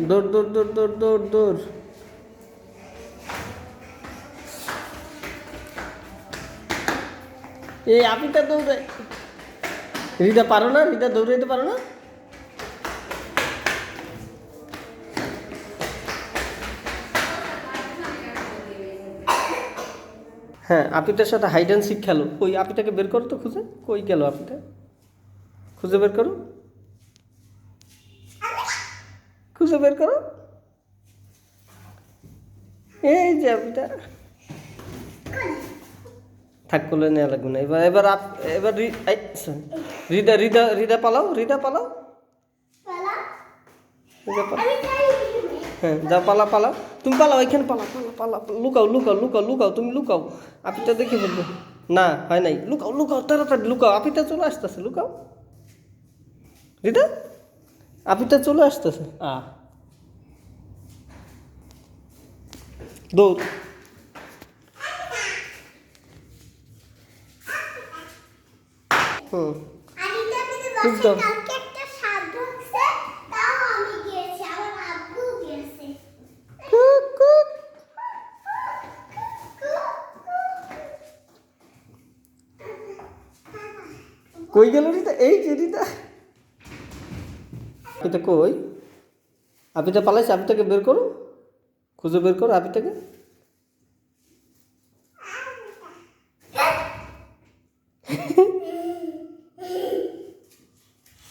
দৌড় দৌড় দৌড় দৌড় দৌড় দৌড়। এই আপিটা দৌড়ে। রিদা পারো না? রিদা দৌড়াইতে পারো না? হ্যাঁ, আপিটার সাথে হাইড অ্যান্ড সিক খেলো। ওই আপিটাকে বের করো তো খুঁজে। কই গেল আপিটা? খুঁজে বের করো, খুঁজে বের করো। এই যে আপিটা। থাক, কোলে নেওয়া লাগবে না। এবার এবার এবার রিদা রিদা রিদা পালাও, রিদা পালাও, রিদা পালাও। হ্যাঁ, যাও পালা পালাও। তুমি পালাও, এখানে পালা পালা পালা। লুকাও লুকাও লুকাও লুকাও, তুমি লুকাও। আপিটা দেখে ফেলবে। না, হয় নাই। লুকাও লুকাও, তাড়াতাড়ি লুকাও। আপিটা চলে আসতেছে, লুকাও। রিদা, আপিটা চলে আসতেছে। দৌড়। হুম, খুব দাও। Cook, cook. কই গেল রিতা? এই যে রিতা। আপিটা কই? আপিটা পালাইছে। আপিটাকে বের করো, খুঁজে বের করো আপিটাকে।